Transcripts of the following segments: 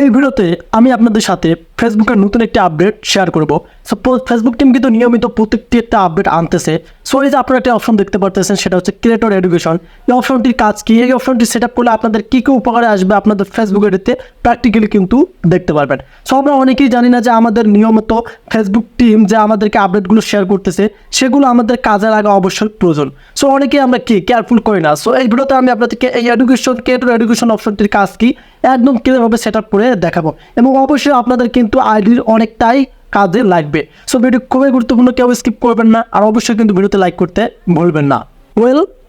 এই ভিডিওতে আমি আপনাদের সাথে ফেসবুকের নতুন একটি আপডেট শেয়ার করব। সাপোজ ফেসবুক টিম কিন্তু নিয়মিত প্রত্যেকটি একটা আপডেট আনতেছে। সো এই যে আপনারা একটা অপশন দেখতে পারতেছেন, সেটা হচ্ছে ক্রিয়েটর এডুকেশন। এই অপশনটির কাজ কি, এই অপশনটি সেট আপ করলে আপনাদের কী কী উপকারে আসবে আপনাদের ফেসবুক আইডিতে প্র্যাকটিক্যালি কিন্তু দেখতে পারবেন। সো আমরা অনেকেই জানি না যে আমাদের নিয়মিত ফেসবুক টিম যে আমাদেরকে আপডেটগুলো শেয়ার করতেছে সেগুলো আমাদের কাজে লাগা অবশ্যই প্রয়োজন। সো অনেকেই আমরা কি কেয়ারফুল করি না। সো এই ভিডিওতে আমি আপনাদেরকে এই ক্রিয়েটর এডুকেশন অপশনটির কাজ কি একদম ক্লিয়ারভাবে সেট আপ করে দেখাবো, এবং অবশ্যই আপনাদের কিন্তু আইডির অনেকটাই কাজে লাগবে। সো ভিডিও খুবই গুরুত্বপূর্ণ, কেউ স্কিপ করবেন না, আর অবশ্যই কিন্তু ভিডিওতে লাইক করতে ভুলবেন না।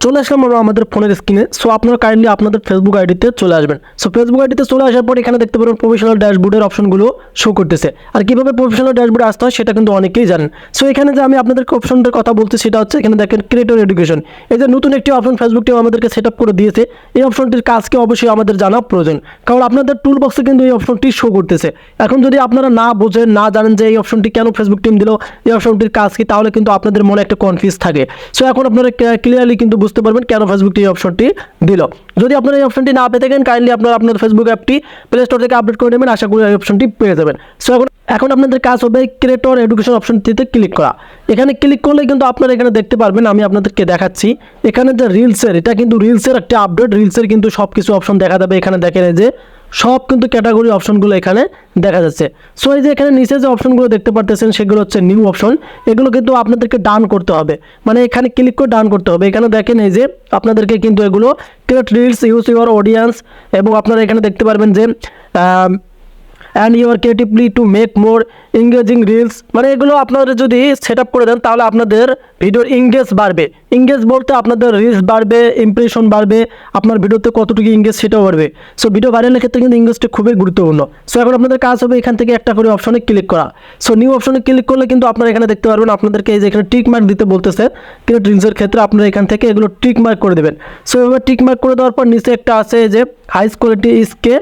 চলে আসলাম আমরা আমাদের ফোনের স্ক্রিনে। সো আপনারা কাইন্ডলি আপনাদের ফেসবুক আইডিতে চলে আসবেন। সো ফেসবুক আইডিতে চলে আসার পর এখানে দেখতে পারেন প্রফেশনাল ড্যাশবোর্ডের অপশনগুলো শো করতেছে। আর কীভাবে প্রফেশনাল ড্যাশবোর্ডে আসতে হয় সেটা কিন্তু অনেকেই জানেন। সো এখানে যে আমি আপনাদের অপশনটার কথা বলছি সেটা হচ্ছে এখানে দেখেন ক্রিয়েটর এডুকেশন। এই যে নতুন একটি অপশন ফেসবুক টিম আমাদেরকে সেট আপ করে দিয়েছে, এই অপশনটির কাজকে অবশ্যই আমাদের জানা প্রয়োজন, কারণ আপনাদের টুল বক্সে কিন্তু এই অপশনটি শো করতেছে। এখন যদি আপনারা না বোঝেন, না জানেন যে এই অপশনটি কেন ফেসবুক টিম দিল, এই অপশনটির কাজ কি, তাহলে কিন্তু আপনাদের মনে একটা কনফিউজ থাকে। সো এখন আপনারা ক্লিয়ারলি কিন্তু বুঝতে পারবেন কেন ফেসবুক এই অপশনটি দিল। যদি আপনারা এই অপশনটি না পেয়ে থাকেন, কাইন্ডলি আপনারা আপনার ফেসবুক অ্যাপটি প্লে স্টোর থেকে আপডেট করে নেবেন, আশা করি এই অপশনটি পেয়ে যাবেন। সো এখন আপনাদের কাজ হবে ক্রিয়েটর এডুকেশন অপশনটিতে ক্লিক করা। এখানে ক্লিক করলে কিন্তু আপনারা এখানে দেখতে পারবেন, আমি আপনাদেরকে দেখাচ্ছি এখানে যে রিলসের, এটা কিন্তু রিলসের একটা আপডেট। রিলসের কিন্তু সব কিছু অপশন দেখা যাবে। এখানে দেখেন যে সব কিন্তু ক্যাটাগরি অপশনগুলো এখানে দেখা যাচ্ছে। সো এই যে এখানে নিচে যে অপশনগুলো দেখতে পারতেছেন সেগুলো হচ্ছে নিউ অপশন। এগুলো কিন্তু আপনাদেরকে ডান করতে হবে, মানে এখানে ক্লিক করে ডান করতে হবে। এখানে দেখেন এই যে আপনাদেরকে কিন্তু এগুলো create reels use your audience, এবং আপনারা এখানে দেখতে পারবেন যে and your creatively to make more engaging reels, মানে এগুলো আপনারা যদি সেট আপ করে দেন তাহলে আপনাদের ভিডিওর এঙ্গেজ বাড়বে। এঙ্গেজ বলতে আপনাদের রিলস বাড়বে, ইমপ্রেশন বাড়বে, আপনার ভিডিওতে কতটুকু এঙ্গেজ সেটাও বাড়বে। সো ভিডিও ভাইরালের ক্ষেত্রে কিন্তু এঙ্গেজটা খুবই গুরুত্বপূর্ণ। সো এখন আপনাদের কাজ হবে এখান থেকে একটা করে অপশনে ক্লিক করা। সো নিউ অপশনে ক্লিক করলে কিন্তু আপনারা এখানে দেখতে পারবেন আপনাদেরকে এই যে এখানে টিক মার্ক দিতে বলতেছে। ক্রিয়েট রিলসের ক্ষেত্রে আপনারা এখান থেকে এগুলো টিক মার্ক করে দেবেন। সো এবার টিক মার্ক করে দেওয়ার পর নিচে একটা আছে যে হাই কোয়ালিটি স্কে,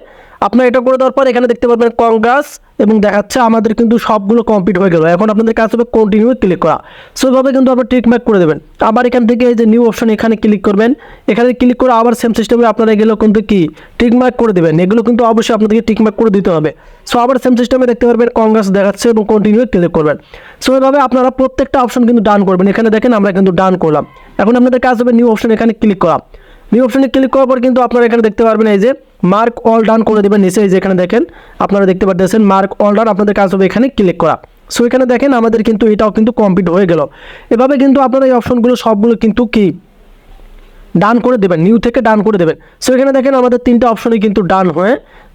আপনার এটা করে দেওয়ার পর এখানে দেখতে পারবেন কংগ্রাস, এবং দেখাচ্ছে আমাদের কিন্তু সবগুলো কমপ্লিট হয়ে গেল। এখন আপনাদের কাজ হবে কন্টিনিউ ক্লিক করা। সো এভাবে কিন্তু আপনার টিক মার্ক করে দেবেন। আবার এখান থেকে এই যে নিউ অপশন এখানে ক্লিক করবেন। এখানে ক্লিক করে আবার সেম সিস্টেমে আপনারা এগুলো কিন্তু কি টিক মার্ক করে দেবেন। এগুলো কিন্তু অবশ্যই আপনাদেরকে টিক মার্ক করে দিতে হবে। সো আবার সেম সিস্টেমে দেখতে পারবেন কংগ্রাস দেখাচ্ছে, এবং কন্টিনিউ ক্লিক করবেন। সো এভাবে আপনারা প্রত্যেকটা অপশন কিন্তু ডান করবেন। এখানে দেখেন আমরা কিন্তু ডান করলাম। এখন আপনাদের কাজ হবে নিউ অপশন এখানে ক্লিক করা। নিউ অপশনে ক্লিক করার পর কিন্তু আপনারা এখানে দেখতে পারবেন এই যে মার্ক অল ডান করে দেবেন। নিচে এই যে এখানে দেখেন আপনারা দেখতে পাচ্ছেন মার্ক অল ডান, আপনাদের কাজ হবে এখানে ক্লিক করা। সো এখানে দেখেন আমাদের কিন্তু এটাও কিন্তু কমপ্লিট হয়ে গেল। এভাবে কিন্তু আপনারা এই অপশনগুলো সবগুলো কিন্তু কি ডান করে দেবেন, নিউ থেকে ডান করে দেবেন। সো এখানে দেখেন আমাদের তিনটা অপশনই কিন্তু ডান হয়ে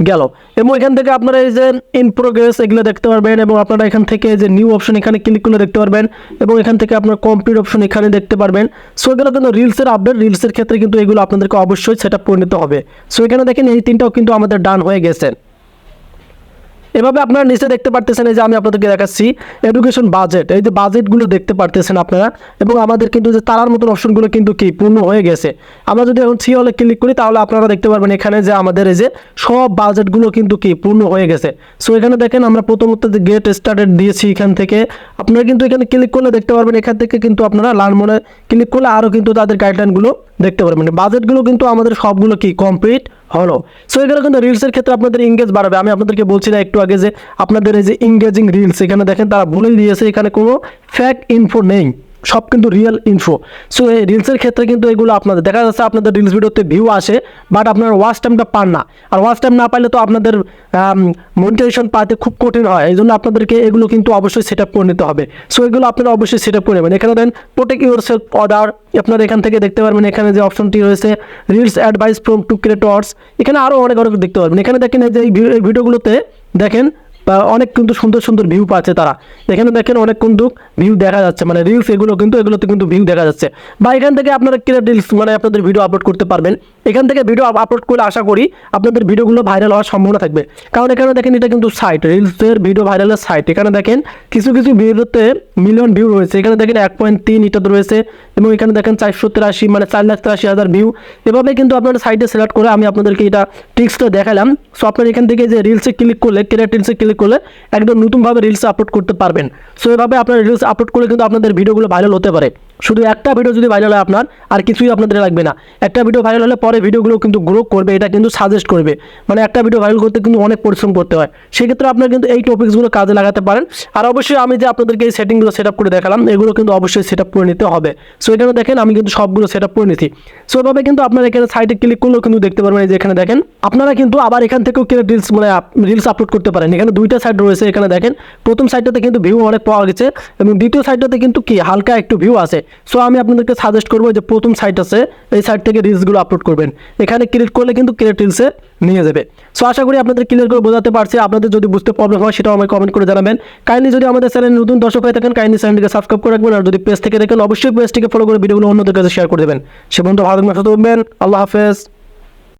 গেল, এবং এখান থেকে আপনারা এই যে ইন প্রোগ্রেস এগুলো দেখতে পারবেন, এবং আপনারা এখান থেকে যে নিউ অপশন এখানে ক্লিক করলে দেখতে পারবেন, এবং এখান থেকে আপনার কমপ্লিট অপশন এখানে দেখতে পারবেন। সো এগুলো কিন্তু রিলসের আপডেট, রিলসের ক্ষেত্রে কিন্তু এগুলো আপনাদেরকে অবশ্যই সেট আপ করে নিতে হবে। সো এখানে দেখেন এই তিনটাও কিন্তু আমাদের ডান হয়ে গেছে। এভাবে আপনারা নিচে দেখতে পারতেছেন এই যে আমি আপনাদেরকে দেখাচ্ছি এডুকেশন বাজেট, এই যে বাজেটগুলো দেখতে পারতেছেন আপনারা, এবং আমাদের কিন্তু যে তারার মতন অপশনগুলো কিন্তু কি পূর্ণ হয়ে গেছে। আমরা যদি এখন সি হলে ক্লিক করি তাহলে আপনারা দেখতে পারবেন এখানে যে আমাদের এই যে সব বাজেটগুলো কিন্তু কি পূর্ণ হয়ে গেছে। সো এখানে দেখেন আমরা প্রথমত যে গেট স্টার্টেড দিয়েছি, এখান থেকে আপনারা কিন্তু এখানে ক্লিক করলে দেখতে পারবেন এখান থেকে কিন্তু আপনারা লার্ন মোডে ক্লিক করলে আরও কিন্তু তাদের গাইডলাইনগুলো দেখতে পারবেন। বাজেটগুলো কিন্তু আমাদের সবগুলো কি কমপ্লিট হলো। সো এগুলো কিন্তু রিলসের ক্ষেত্রে আপনাদের এঙ্গেজ বাড়াবে। আমি আপনাদেরকে বলছি না একটু আগে যে আপনাদের এই যে এঙ্গেজিং রিলস, এখানে দেখেন তারা বলেই দিয়েছে এখানে কোনো ফ্যাক ইনফো নেই, সব কিন্তু রিয়েল ইনফো। সো এই রিলসের ক্ষেত্রে কিন্তু এগুলো আপনাদের দেখা যাচ্ছে আপনাদের রিলস ভিডিওতে ভিউ আসে, বাট আপনার ওয়াচ টাইমটা পান না। আর ওয়াচ টাইম না পাইলে তো আপনাদের মনিটাইজেশন পাতে খুব কঠিন হয়। এই জন্য আপনাদেরকে এগুলো কিন্তু অবশ্যই সেট আপ করে নিতে হবে। সো এগুলো আপনারা অবশ্যই সেট আপ করে নেবেন। এখানে then protect yourself order, আপনারা এখান থেকে দেখতে পারবেন এখানে যে অপশনটি রয়েছে reels advice from to creators, এখানে আরও অনেক অনেক দেখতে পারবেন। এখানে দেখেন এই যে এই ভিডিওগুলোতে দেখেন অনেক কিন্তু সুন্দর সুন্দর ভিউ পাচ্ছে তারা। এখানে দেখেন অনেক কিন্তু ভিউ দেখা যাচ্ছে, মানে রিলস এগুলোতে কিন্তু ভিউ দেখা যাচ্ছে। বা এখান থেকে আপনারা ক্রিয়েট রিলস মানে আপনাদের ভিডিও আপলোড করতে পারবেন। এখান থেকে ভিডিও আপলোড করলে আশা করি আপনাদের ভিডিওগুলো ভাইরাল হওয়ার সম্ভাবনা থাকবে, কারণ এখানে দেখেন এটা কিন্তু সাইট, রিলসের ভিডিও ভাইরালের সাইট। এখানে দেখেন কিছু কিছু ভিডিওতে মিলিয়ন ভিউ রয়েছে। এখানে দেখেন 1.3 এটাতে রয়েছে, এবং এখানে দেখেন 483 মানে 4,83,000 ভিউ। এভাবে কিন্তু আপনারা সাইটে সিলেক্ট করে আমি আপনাদেরকে এটা টিক্সটা দেখালাম। সো আপনারা এখান থেকে যে রিলসে ক্লিক করলে ক্রিয়েট রিলসে ক্লিক করলে একদম নতুনভাবে রিলস আপলোড করতে পারবেন। সো এভাবে আপনারা রিলস আপলোড করলে কিন্তু আপনাদের ভিডিওগুলো ভাইরাল হতে পারে। শুধু একটা ভিডিও যদি ভাইরাল হয় আপনার, আর কিছুই আপনাদের লাগবে না। একটা ভিডিও ভাইরাল হলে পরে ভিডিওগুলো কিন্তু গ্রো করবে, এটা কিন্তু সাজেস্ট করবে। মানে একটা ভিডিও ভাইরাল করতে কিন্তু অনেক পরিশ্রম করতে হয়, সেক্ষেত্রে আপনারা কিন্তু এই টপিকসগুলো কাজে লাগাতে পারেন। আর অবশ্যই আমি যে আপনাদেরকে এই সেটিংগুলো সেট আপ করে দেখালাম, এগুলো কিন্তু অবশ্যই সেট আপ করে নিতে হবে। সো এখানে দেখেন আমি কিন্তু সবগুলো সেট আপ করে নিচ্ছি। সো এভাবে কিন্তু আপনারা এখানে সাইটে ক্লিক করলেও কিন্তু দেখতে পারবেন, এই যে এখানে দেখেন আপনারা কিন্তু আবার এখান থেকেও রিলস মানে রিলস আপলোড করতে পারেন। এখানে দুইটা সাইট রয়েছে, এখানে দেখেন প্রথম সাইটটাতে কিন্তু ভিউ অনেক পাওয়া গেছে এবং দ্বিতীয় সাইটটাতে কিন্তু কি হালকা একটু ভিউ আছে। সো আমি আপনাদেরকে সাজেস্ট করবো যে প্রথম সাইট আছে এই সাইট থেকে রিলসগুলো আপলোড করবেন। এখানে ক্লিক করলে কিন্তু ক্রিয়েট রিলসে নিয়ে যাবে। সো আশা করি আপনাদের ক্লিয়ার করে বোঝাতে পারছি। আপনাদের যদি বুঝতে প্রবলেম হয় সেটাও আমাকে কমেন্ট করে জানাবেন। কাইন্ডলি যদি আমাদের চ্যানেলে নতুন দর্শক হয়ে থাকেন কাইন্ডলি চ্যানেলটিকে সাবস্ক্রাইব করে রাখবেন, আর যদি পেজ থেকে দেখেন অবশ্যই পেজটিকে ফলো করে ভিডিওগুলো অন্যদের কাছে শেয়ার করে দেবেন। সে পর্যন্ত ভালো থাকবেন, সুস্থ থাকবেন। আল্লাহ হাফেজ।